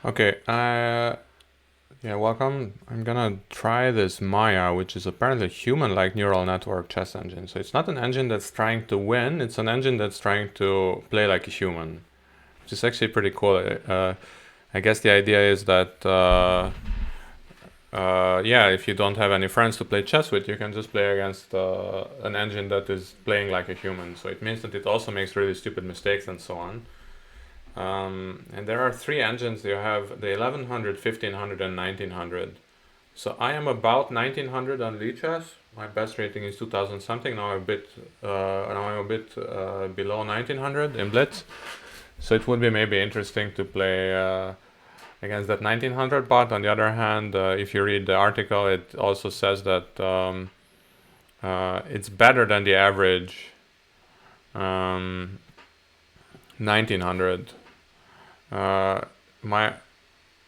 Okay, yeah, welcome. I'm gonna try this Maia, which is apparently a human-like neural network chess engine. So it's not an engine that's trying to win, it's an engine that's trying to play like a human, which is actually pretty cool. I guess the idea is that, yeah, if you don't have any friends to play chess with, you can just play against an engine that is playing like a human. So it means that it also makes really stupid mistakes and so on. And there are three engines. You have the 1100, 1500, and 1900. So I am about 1900 on Lichess. My best rating is 2000 something. Now I'm a bit below 1900 in Blitz. So it would be maybe interesting to play against that 1900 bot. On the other hand, if you read the article, it also says that it's better than the average 1900. My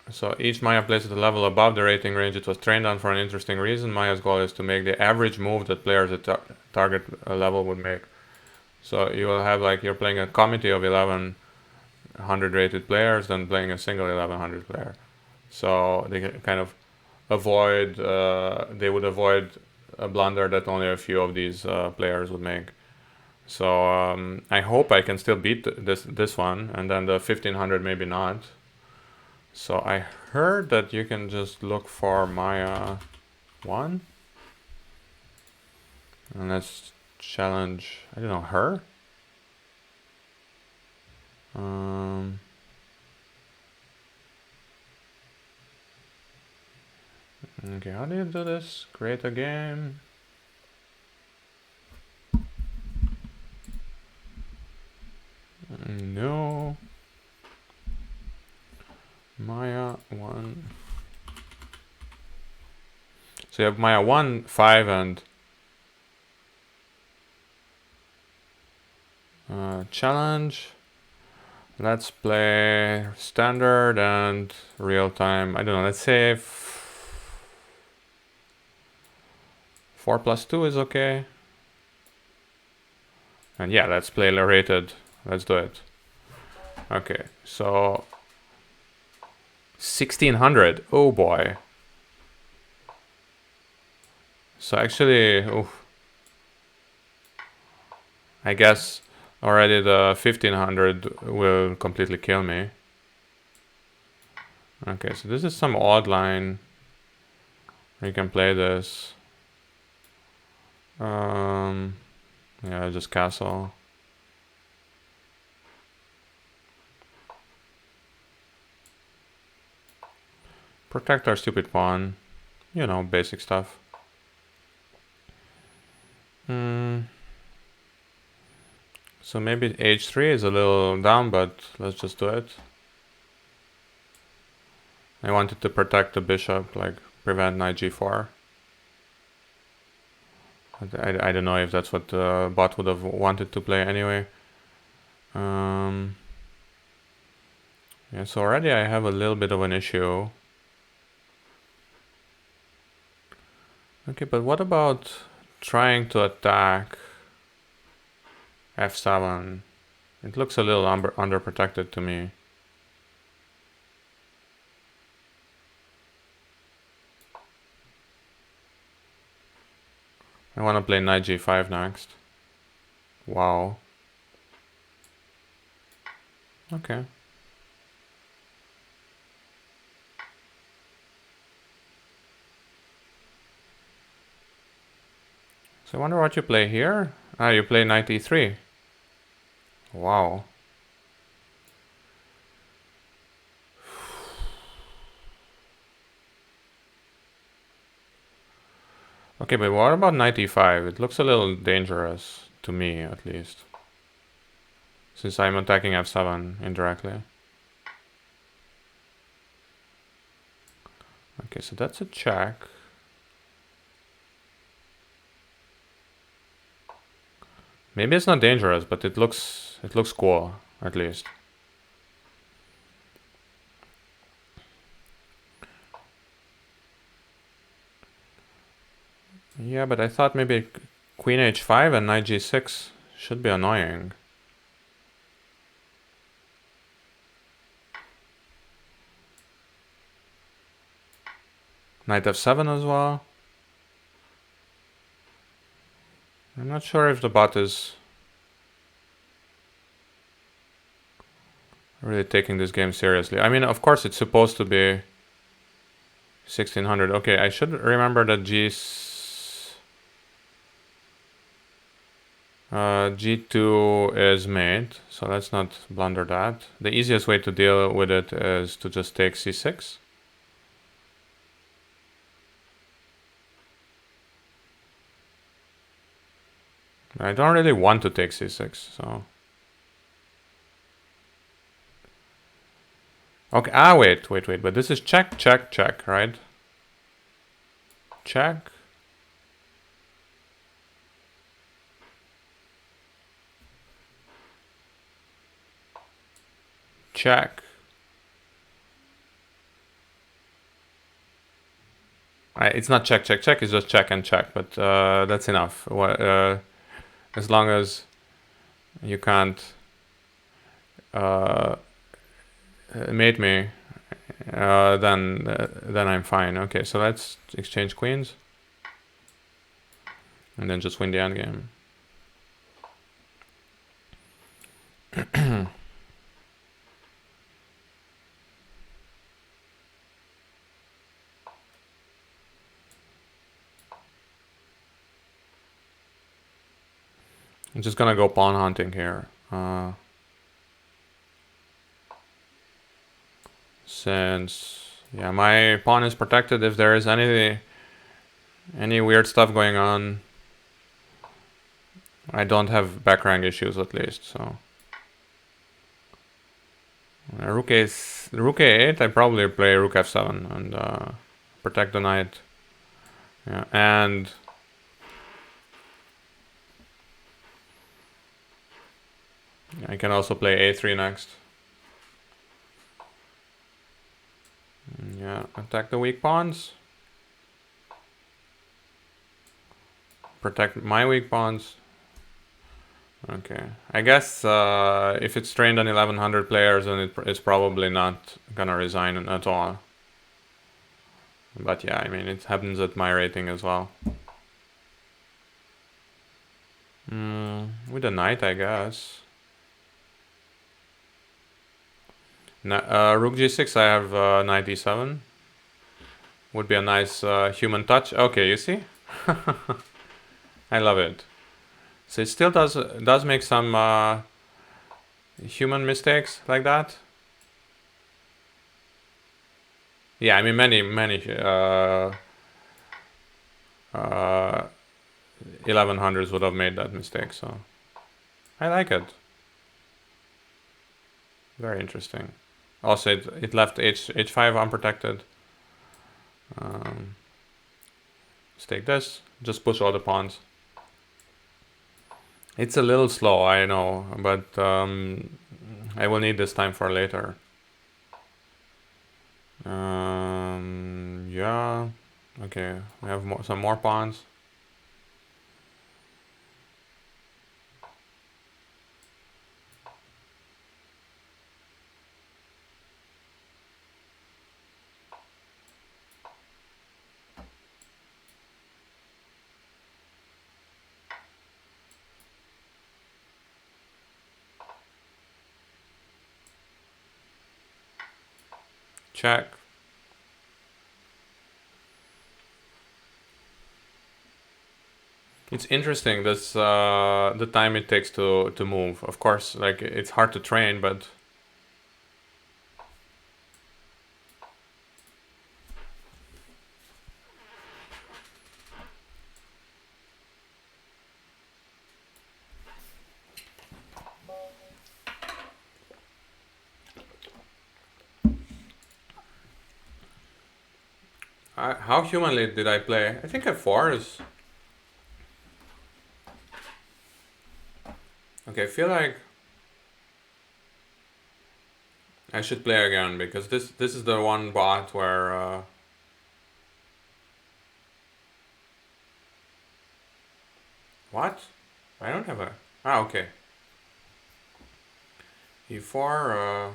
So each Maia plays at a level above the rating range it was trained on for an interesting reason. Maia's goal is to make the average move that players at target level would make. So you will have, like, you're playing a committee of 1100 rated players, then playing a single 1100 player. So they kind of they would avoid a blunder that only a few of these players would make. So I hope I can still beat this one, and then the 1500 maybe not. So I heard that you can just look for Maia 1. And let's challenge, I don't know, her? Okay, how do you do this? Create a game. No. Maia 1. So you have Maia 1, 5, and challenge. Let's play standard and real time. I don't know, let's say 4 plus 2 is okay. And yeah, let's play rated. Let's do it. Okay, so 1600. Oh boy. So actually, I guess already the 1500 will completely kill me. Okay, so this is some odd line. You can play this. Yeah, just castle. Protect our stupid pawn. You know, basic stuff. So maybe h3 is a little down, but let's just do it. I wanted to protect the bishop, like prevent knight g4. I don't know if that's what the bot would have wanted to play anyway. Yeah, so already I have a little bit of an issue. Okay, but what about trying to attack f7? It looks a little underprotected to me. I want to play knight g5 next. Wow. Okay. So I wonder what you play here. Ah, you play knight e3. Wow. Okay, but what about knight e5? It looks a little dangerous, to me at least. Since I'm attacking f7 indirectly. Okay, so that's a check. Maybe it's not dangerous, but it looks cool, at least. Yeah, but I thought maybe queen h5 and knight g6 should be annoying. Knight f7 as well. I'm not sure if the bot is really taking this game seriously. I mean, of course, it's supposed to be 1600. Okay, I should remember that G2 is mate, so let's not blunder that. The easiest way to deal with it is to just take C6. I don't really want to take C6, so... Okay, wait, but this is check, check, check, right? Check. Check. It's not check, check, check, it's just check and check, but that's enough. As long as you can't mate me, then I'm fine. Okay, so let's exchange queens. And then just win the endgame. I'm just gonna go pawn hunting here. Since, yeah, my pawn is protected, if there is any weird stuff going on, I don't have back rank issues at least, so. Rook a8, I probably play rook f7 and protect the knight. Yeah, and I can also play a3 next. Yeah, attack the weak pawns. Protect my weak pawns. Okay, I guess if it's trained on 1100 players, then it's probably not gonna resign at all. But yeah, I mean, it happens at my rating as well. With a knight, I guess. Rook g6, I have knight e7. Would be a nice human touch. Okay, you see? I love it. So it still does make some human mistakes like that. Yeah, I mean many 1100s would have made that mistake. So I like it. Very interesting. Also, it left h5 unprotected. Let's take this. Just push all the pawns. It's a little slow, I know, but I will need this time for later. Yeah. Okay, we have some more pawns. Check. It's interesting this the time it takes to move. Of course, like it's hard to train, but how humanly did I play? I think f4 is okay. I feel like I should play again because this is the one bot where what? I don't have a okay. E4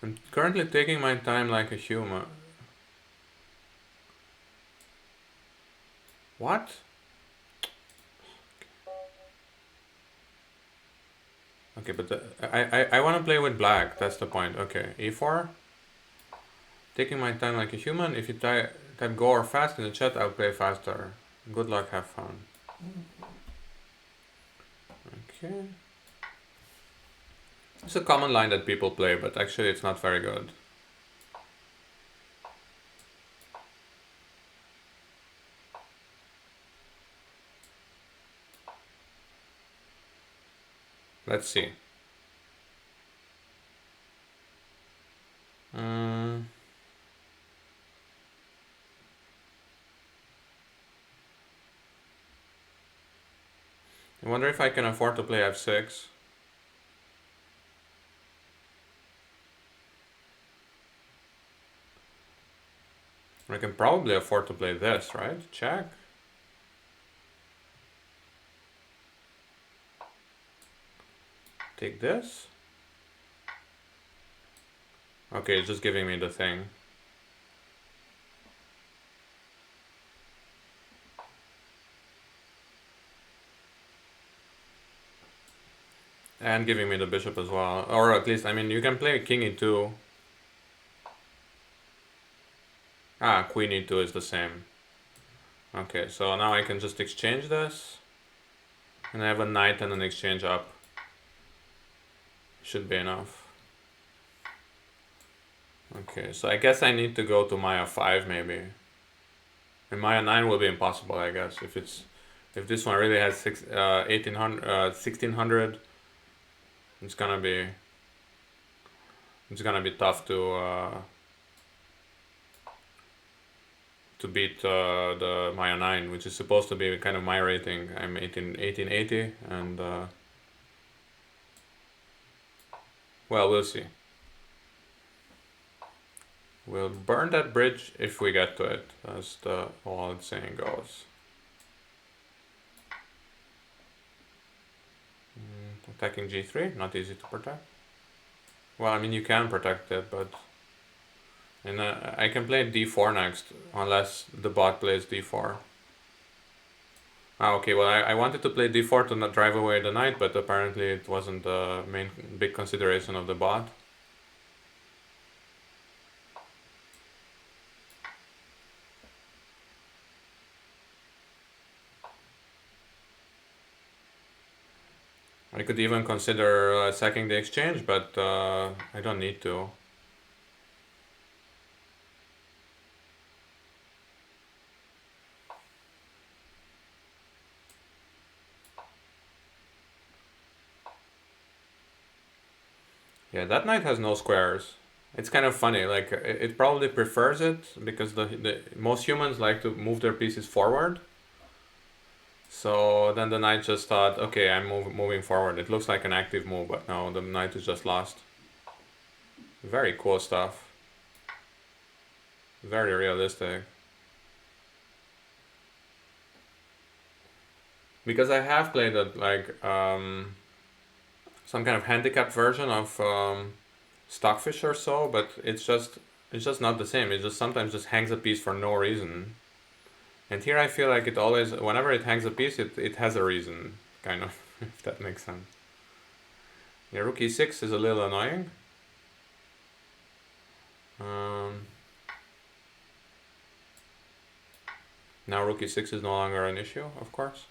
I'm currently taking my time like a human. What? Okay, but I want to play with black. That's the point. Okay, e4. Taking my time like a human. If you type go or fast in the chat, I'll play faster. Good luck, have fun. Okay. It's a common line that people play, but actually it's not very good. Let's see. I wonder if I can afford to play f6. I can probably afford to play this, right? Check. Take this. Okay, it's just giving me the thing. And giving me the bishop as well. Or at least, I mean, you can play king e2. Ah, queen e2 is the same. Okay, so now I can just exchange this. And I have a knight and an exchange up. Should be enough. Okay, so I guess I need to go to Maia 5 maybe. And Maia 9 will be impossible, I guess. If this one really has 1600, it's gonna be tough to beat the Maia 9, which is supposed to be kind of my rating. I'm 1880, and well, we'll see. We'll burn that bridge if we get to it, as the old saying goes. Attacking g3, not easy to protect. Well, I mean, you can protect it, but... And I can play d4 next, unless the bot plays d4. Ah, okay, well, I wanted to play d4 to not drive away the knight, but apparently it wasn't the main big consideration of the bot. I could even consider sacking the exchange, but I don't need to. Yeah, that knight has no squares. It's kind of funny, like it probably prefers it because the most humans like to move their pieces forward. So then the knight just thought, okay, I'm moving forward. It looks like an active move, but no, the knight is just lost. Very cool stuff. Very realistic. Because I have played it like some kind of handicapped version of Stockfish or so, but it's just not the same. It just sometimes just hangs a piece for no reason. And here I feel like it always, whenever it hangs a piece, it has a reason, kind of, if that makes sense. Yeah, rook e6 is a little annoying. Now rook e6 is no longer an issue, of course.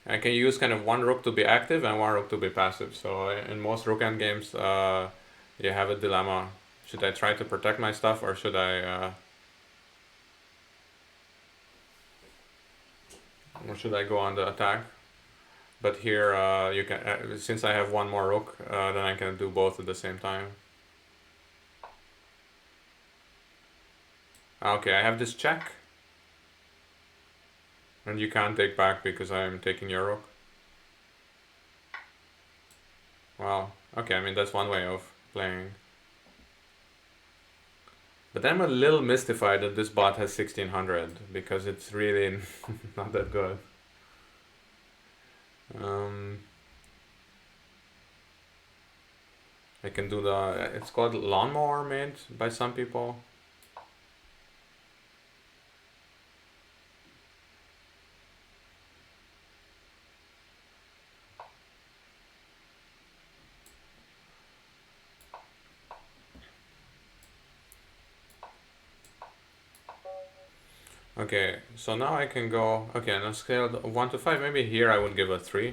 I can use kind of one rook to be active and one rook to be passive. So in most rook endgames, you have a dilemma. Should I try to protect my stuff, or should I go on the attack? But here you can, since I have one more rook, then I can do both at the same time. Okay, I have this check. And you can't take back because I'm taking your rook. Well, okay, I mean that's one way of playing. But I'm a little mystified that this bot has 1600 because it's really not that good. I can do the, it's called lawnmower made by some people. Okay, so now I can go, okay, on a scale of 1 to 5, maybe here I would give a 3.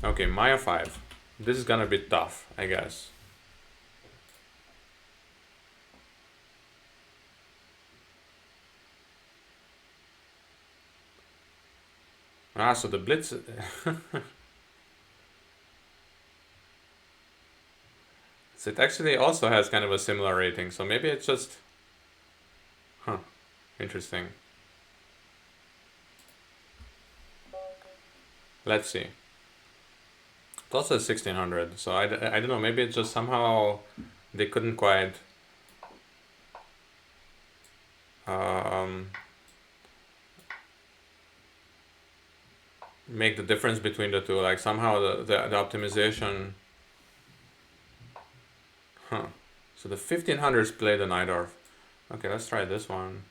Okay, Maia 5. This is gonna be tough, I guess. Ah, so the blitz... So it actually also has kind of a similar rating, so maybe it's just... Huh, interesting. Let's see. It also has 1600, so I don't know, maybe it's just somehow they couldn't quite... make the difference between the two, like somehow the optimization... Huh. So the 1500s play the Najdorf. Okay, let's try this one.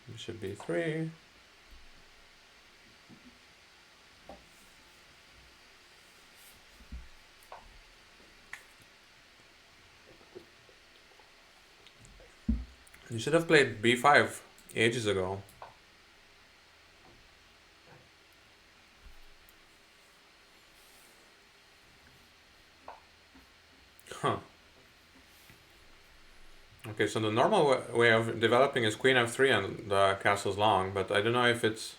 Bishop b3. You should have played b5 ages ago. Huh. Okay, so the normal way of developing is queen f3 and the castle's long, but I don't know if it's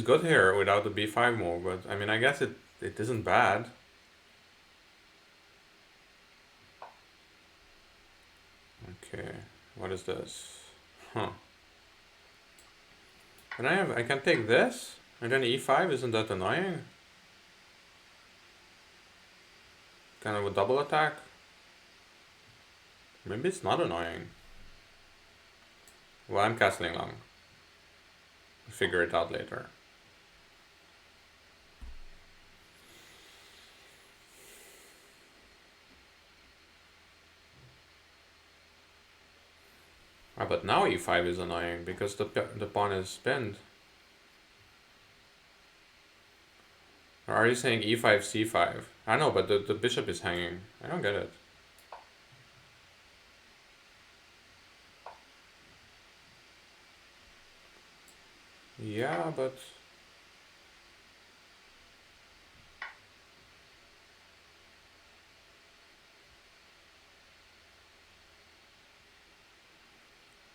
good here without the b5 move, but I mean, I guess it isn't bad. Okay, what is this? Huh. And I can take this and then e5, isn't that annoying? Kind of a double attack. Maybe it's not annoying. Well, I'm castling long. I'll figure it out later. Ah, but now e5 is annoying because the pawn is pinned. Or are you saying e5, c5? I know, but the bishop is hanging. I don't get it. Yeah, but...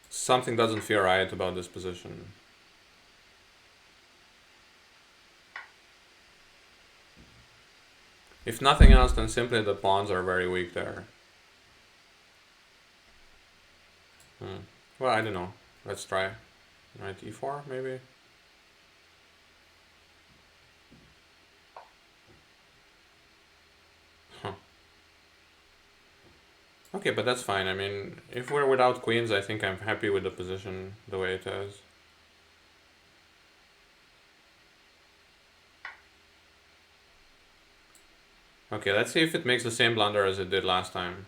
something doesn't feel right about this position. If nothing else, then simply the pawns are very weak there. Well, I don't know. Let's try. Knight e4, maybe? Huh. Okay, but that's fine. I mean, if we're without queens, I think I'm happy with the position the way it is. Okay, let's see if it makes the same blunder as it did last time.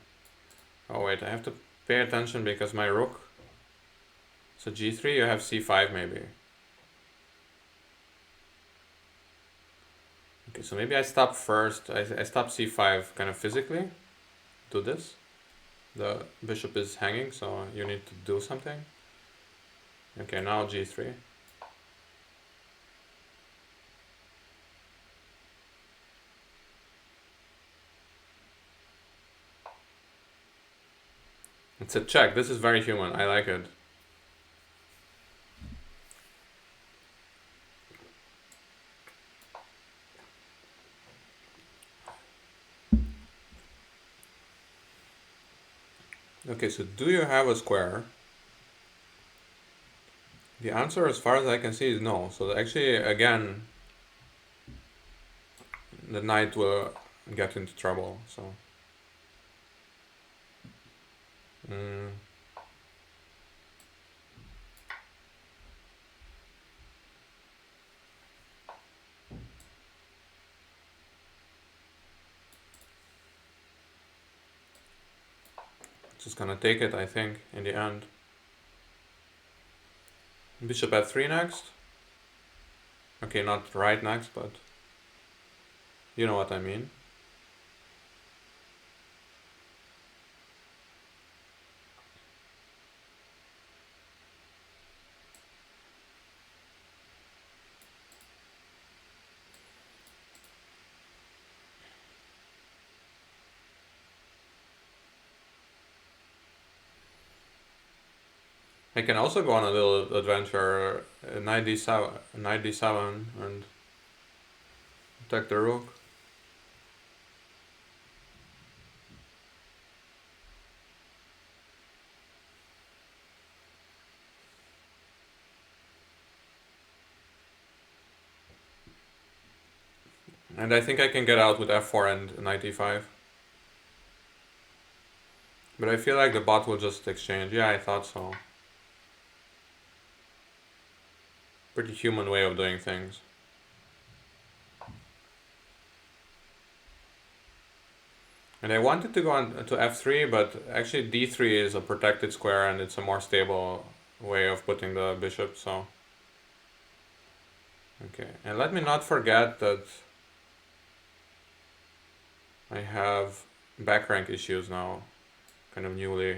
Oh wait, I have to pay attention because my rook... So g3, you have c5 maybe. Okay, so maybe I stop first. I stop c5 kind of physically. Do this. The bishop is hanging, so you need to do something. Okay, now g3. It's a check. This is very human. I like it. Okay, so do you have a square? The answer, as far as I can see, is no. So actually, again, the knight will get into trouble. So. Just gonna take it, I think, in the end. Bishop f3 next. Okay, not right next, but you know what I mean. I can also go on a little adventure, knight d7 and attack the rook. And I think I can get out with f4 and knight e5. But I feel like the bot will just exchange. Yeah, I thought so. Pretty human way of doing things. And I wanted to go on to f3, but actually d3 is a protected square and it's a more stable way of putting the bishop, so... Okay, and let me not forget that I have back rank issues now, kind of newly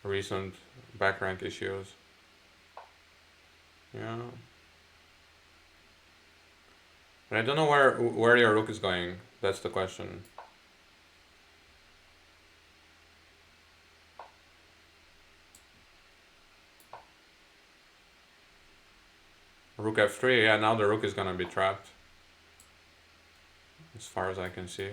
recent back rank issues. Yeah. But I don't know where your rook is going. That's the question. Rook f3, yeah, now the rook is gonna be trapped. As far as I can see.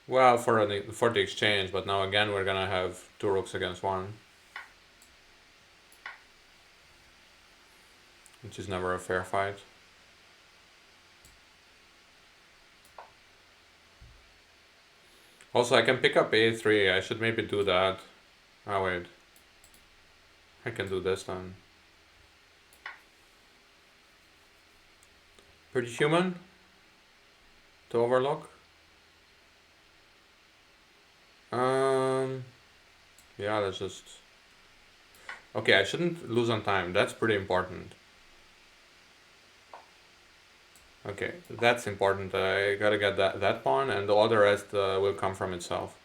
Well, for the exchange, but now again we're gonna have two rooks against one. Which is never a fair fight. Also, I can pick up a3. I should maybe do that. Oh, wait. I can do this then. Pretty human to overlook. Yeah, let's just... Okay, I shouldn't lose on time. That's pretty important. Okay, that's important. I gotta get that pawn, and all the rest will come from itself.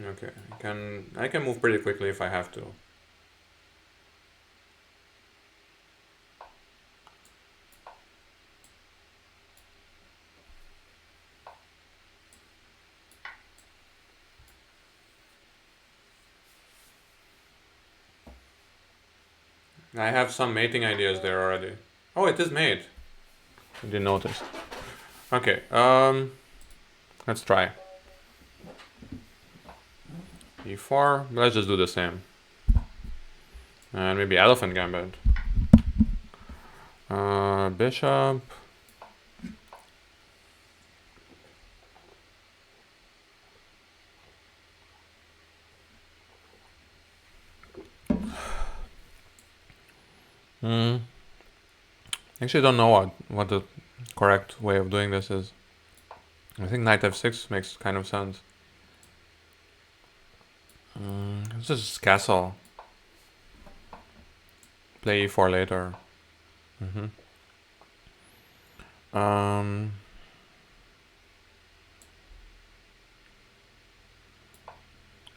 Okay, I can move pretty quickly if I have to. I have some mating ideas there already. Oh, it is mate. I didn't notice. Okay, let's try. e4, let's just do the same. And maybe elephant gambit. Bishop. Actually, don't know what the correct way of doing this is. I think knight f6 makes kind of sense. Let's just castle. Play e4 later.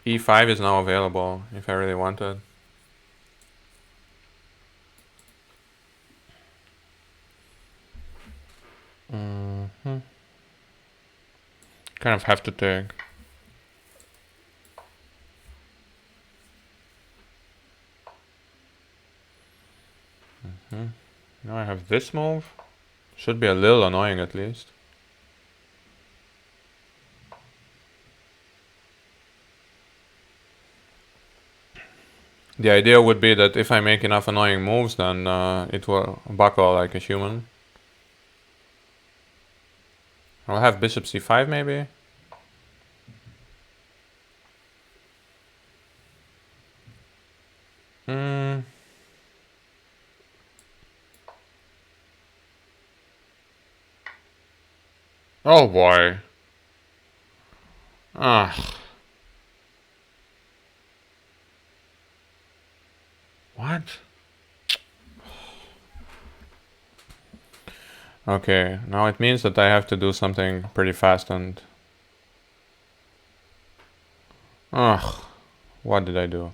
E5 is now available if I really want it. Kind of have to take. Now I have this move. Should be a little annoying at least. The idea would be that if I make enough annoying moves, then it will buckle like a human. I'll have bishop c5 maybe. Oh boy. Ugh. What? Okay, now it means that I have to do something pretty fast and... Ugh. What did I do?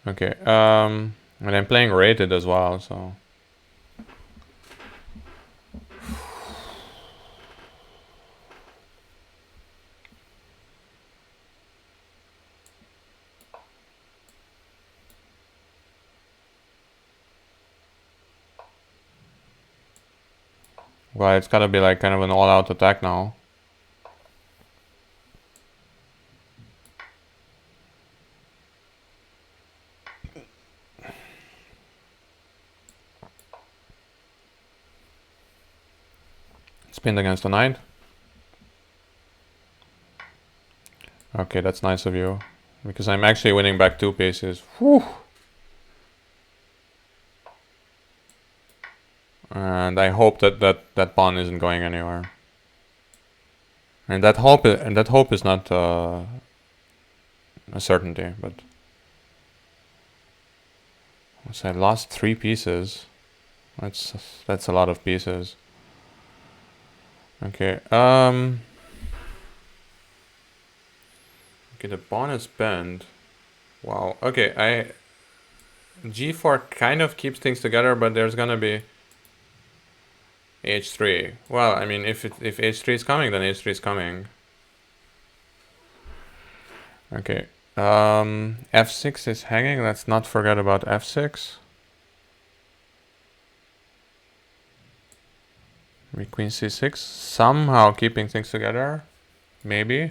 Okay, and I'm playing rated as well, so... Well, it's gotta be like kind of an all-out attack now. It's pinned against the knight. Okay, that's nice of you. Because I'm actually winning back 2 pieces. Whew. And I hope that pawn isn't going anywhere. And that hope is not a certainty, but... So I lost 3 pieces. That's a lot of pieces. Okay, okay, the pawn is bent. Wow. Okay, g4 kind of keeps things together, but there's gonna be h3. Well, I mean, if h3 is coming, then h3 is coming. Okay. F6 is hanging. Let's not forget about f6. Queen c6. Somehow keeping things together. Maybe.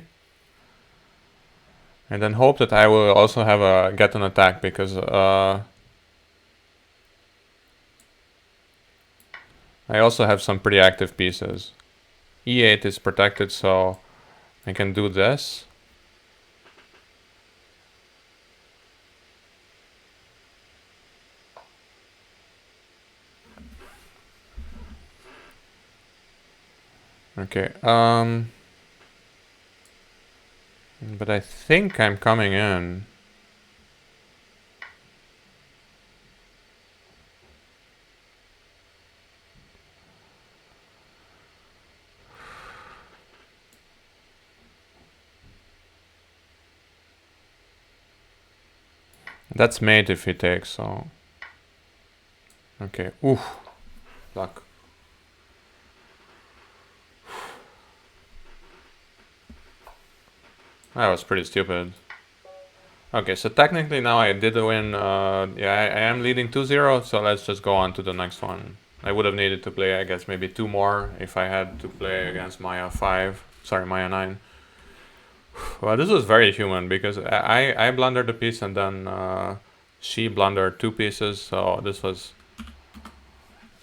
And then hope that I will also have a get an attack, because I also have some pretty active pieces. e8 is protected, so I can do this. Okay, but I think I'm coming in. That's mate if he takes, so... Okay, oof. Luck. That was pretty stupid. Okay, so technically now I did win. Yeah, I am leading 2-0, so let's just go on to the next one. I would have needed to play, I guess, maybe 2 more if I had to play against Maia 5. Sorry, Maia 9. Well, this was very human, because I blundered a piece and then she blundered 2 pieces, so this was... I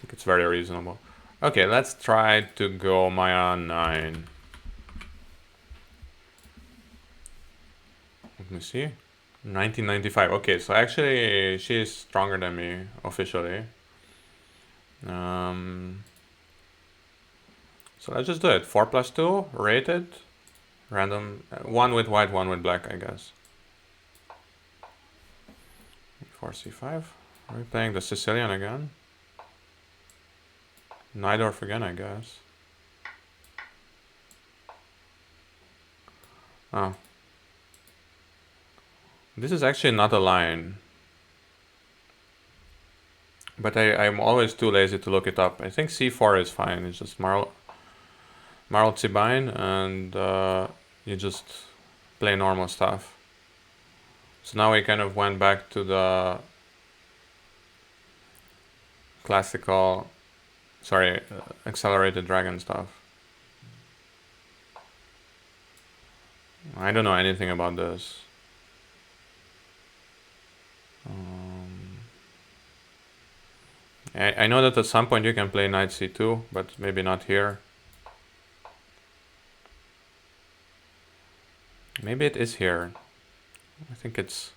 think it's very reasonable. Okay, let's try to go Maia 9. Let me see. 1995. Okay, so actually she is stronger than me officially. So let's just do it. 4+2 rated, random. One with white, one with black, I guess. 4c5. Are we playing the Sicilian again? Najdorf again, I guess. Oh. This is actually not a line. But I'm always too lazy to look it up. I think c4 is fine. It's just Marl Zibain, and you just play normal stuff. So now we kind of went back to the classical, sorry, accelerated dragon stuff. I don't know anything about this. I know that at some point you can play knight c2, but maybe not here. Maybe it is here. I think it's...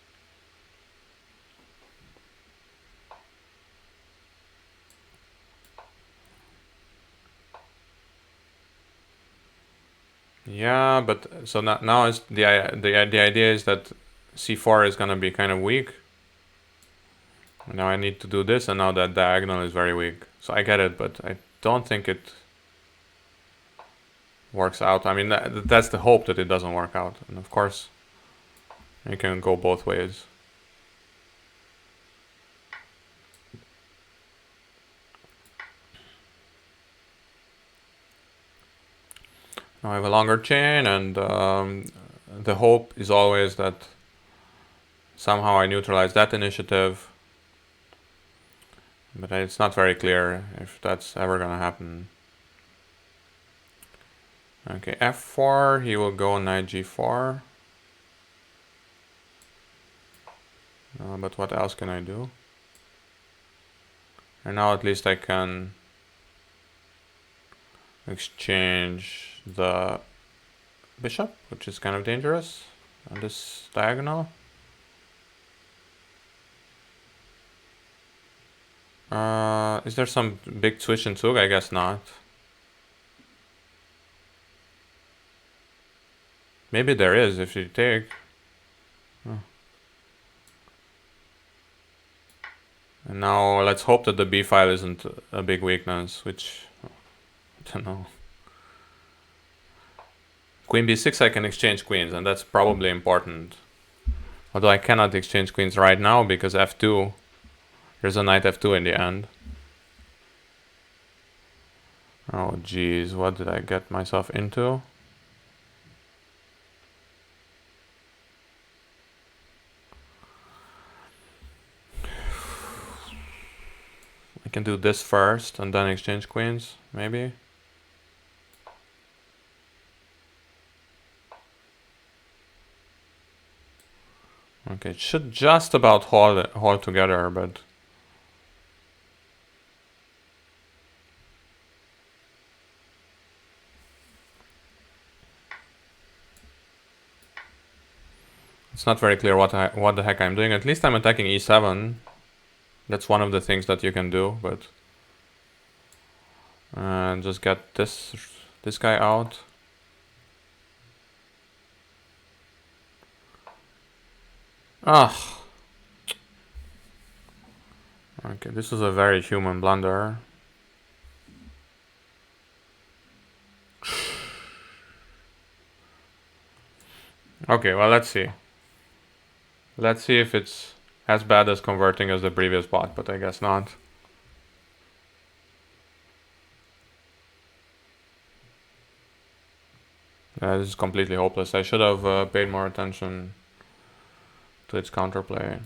Yeah, but so now is the idea is that c4 is gonna be kind of weak. Now I need to do this, and now that diagonal is very weak. So I get it, but I don't think it works out. I mean, that's the hope, that it doesn't work out. And of course, it can go both ways. Now I have a longer chain, and the hope is always that somehow I neutralize that initiative. But it's not very clear if that's ever gonna happen. Okay, f4, he will go knight g4. But what else can I do? And now at least I can exchange the bishop, which is kind of dangerous on this diagonal. Is there some big switch in Zug? I guess not. Maybe there is if you take. Oh. And now let's hope that the b file isn't a big weakness, which I don't know. Queen b6, I can exchange queens, and that's probably important. Although I cannot exchange queens right now because f2, there's a knight f2 in the end. Oh geez, what did I get myself into? I can do this first and then exchange queens, maybe. Okay, it should just about hold together, but it's not very clear what the heck I'm doing. At least I'm attacking e7. That's one of the things that you can do, but just get this guy out. Ah. Okay, this is a very human blunder. Okay, well, let's see. Let's see if it's as bad as converting as the previous bot, but I guess not. This is completely hopeless. I should have paid more attention to its counterplay.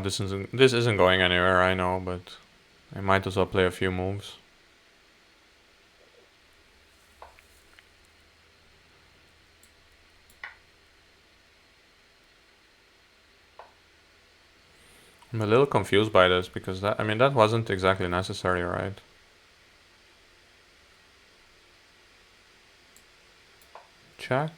This isn't going anywhere, I know, but I might as well play a few moves. I'm a little confused by this because that wasn't exactly necessary, right? Check.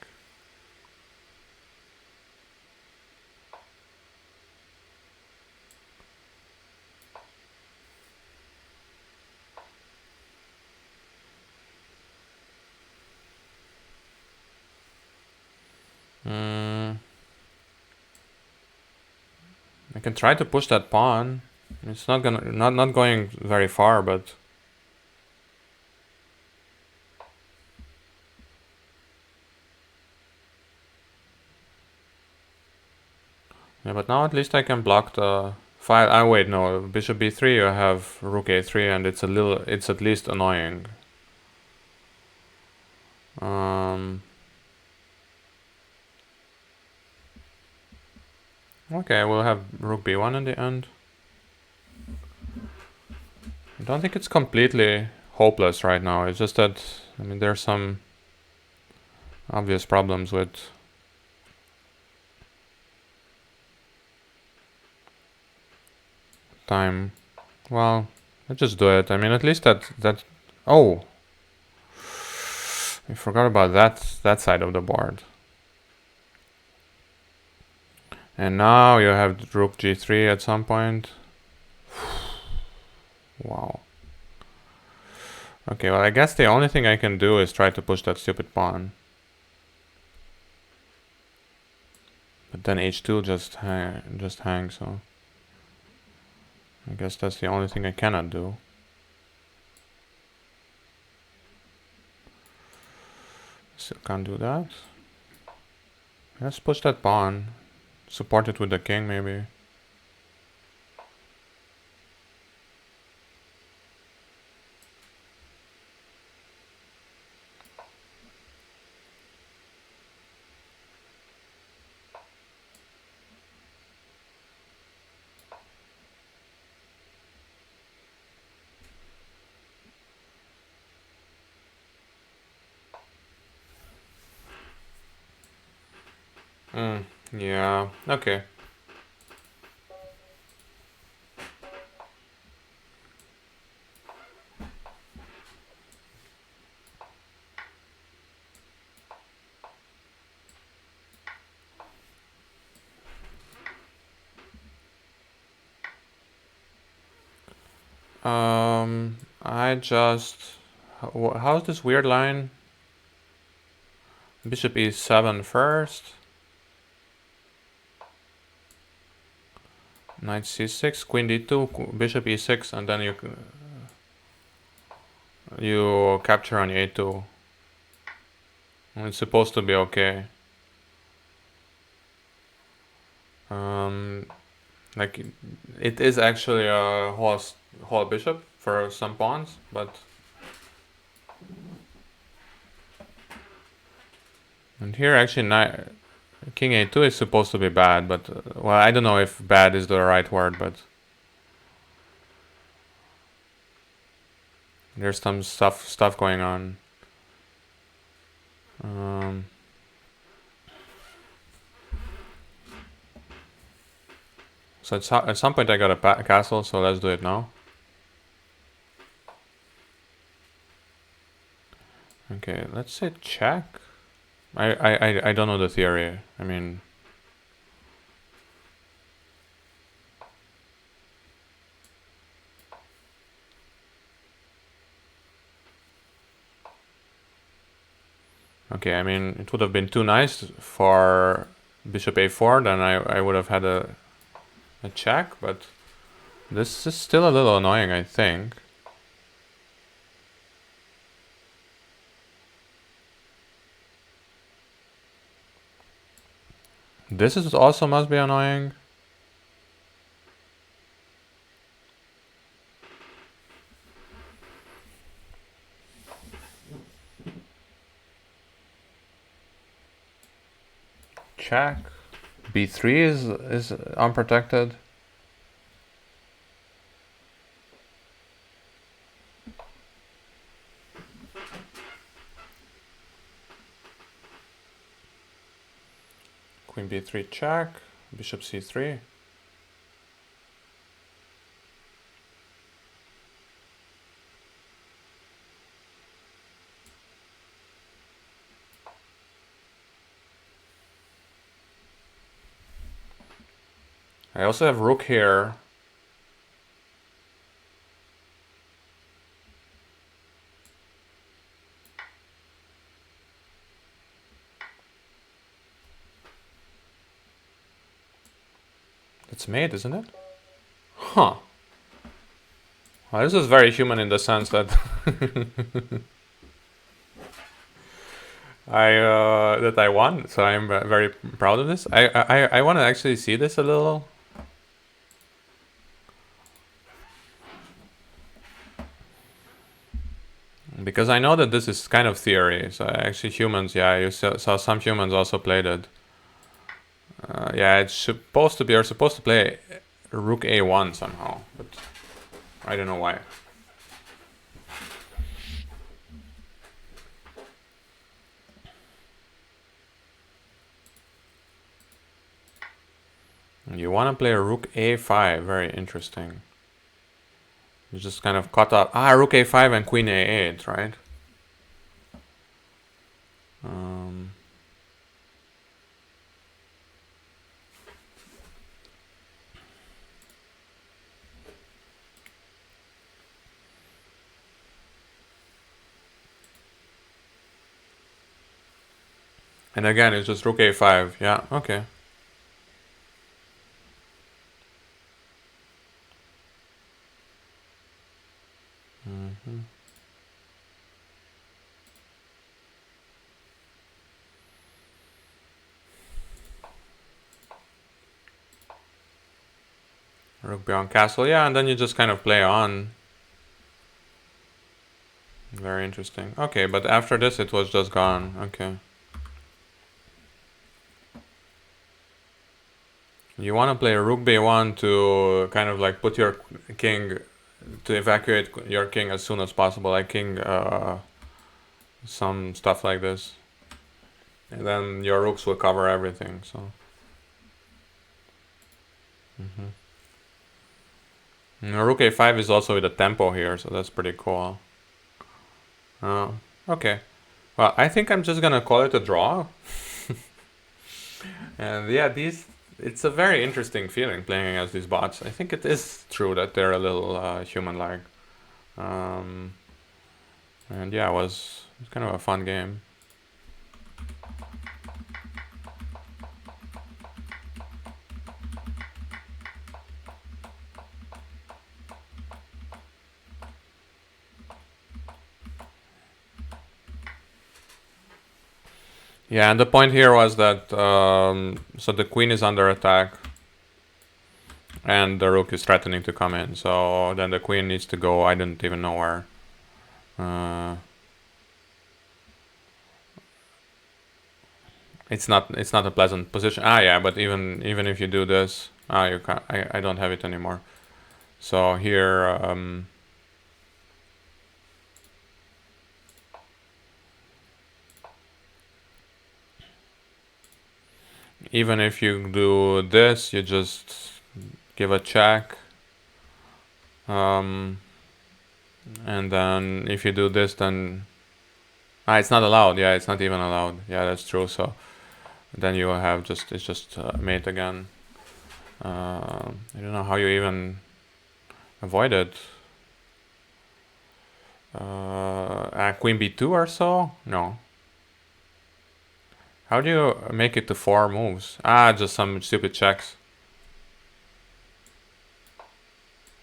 I can try to push that pawn. It's not going very far, but yeah, but now at least I can block the 5. Wait, no. Bishop b3. You have rook a3, and it's at least annoying. Okay, we'll have rook b1 in the end. I don't think it's completely hopeless right now. It's just that, I mean, there's some obvious problems with time. Well, let's just do it. I mean, at least that. Oh, I forgot about that side of the board. And now you have rook g3 at some point. Wow. Okay, well, I guess the only thing I can do is try to push that stupid pawn. But then h2 just hangs, so I guess that's the only thing I cannot do. Still can't do that. Let's push that pawn. Support it with the king, maybe. Yeah, okay. I just... How's this weird line? Bishop e7 first. Knight c6, queen d2, bishop e6, and then you capture on a2. It's supposed to be okay. Like it is actually a whole bishop for some pawns, but and here actually king a2 is supposed to be bad, but well, I don't know if bad is the right word, but there's some stuff going on. So at some point I got a castle, so let's do it now. Okay, let's say check. I don't know the theory. I mean, okay, I mean, it would have been too nice for bishop a4, then I would have had a check, but this is still a little annoying, I think. This is also must be annoying. Check. b3 is unprotected. Queen b3 check, bishop c3. I also have rook here. It's mate, isn't it? Huh. Well, this is very human in the sense that I won, so I'm very proud of this. I want to actually see this a little. Because I know that this is kind of theory. So actually humans, yeah, you saw some humans also played it. Yeah, it's supposed to be, you're supposed to play rook a1 somehow, but I don't know why. You want to play a rook a5, very interesting. You just kind of cut up. Rook a5 and queen a8, right? And again, it's just rook a5. Yeah, okay. Rook beyond castle, yeah, and then you just kind of play on. Very interesting. Okay, but after this it was just gone. Okay. You want to play rook b1 to kind of like put your king, to evacuate your king as soon as possible, like king, some stuff like this. And then your rooks will cover everything, so. Rook a5 is also with a tempo here, so that's pretty cool. Okay. Well, I think I'm just gonna call it a draw. And yeah, it's a very interesting feeling playing against these bots. I think it is true that they're a little human-like. And yeah, it was kind of a fun game. Yeah, and the point here was that so the queen is under attack, and the rook is threatening to come in. So then the queen needs to go. I didn't even know where. It's not a pleasant position. Yeah, but even if you do this, you can't. I don't have it anymore. So here. Even if you do this, you just give a check. And then if you do this, then it's not allowed. Yeah, it's not even allowed. Yeah, that's true. So then you have it's just mate again. I don't know how you even avoid it. Queen b2 or so? No. How do you make it to 4 moves? Just some stupid checks.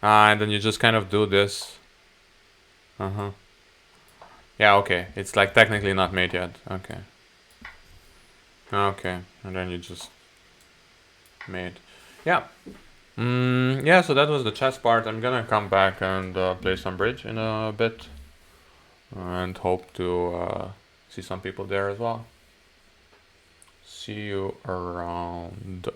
And then you just kind of do this. Yeah, okay. It's like technically not made yet. Okay. Okay. And then you just made. Yeah. Yeah, so that was the chess part. I'm gonna come back and play some bridge in a bit. And hope to see some people there as well. See you around.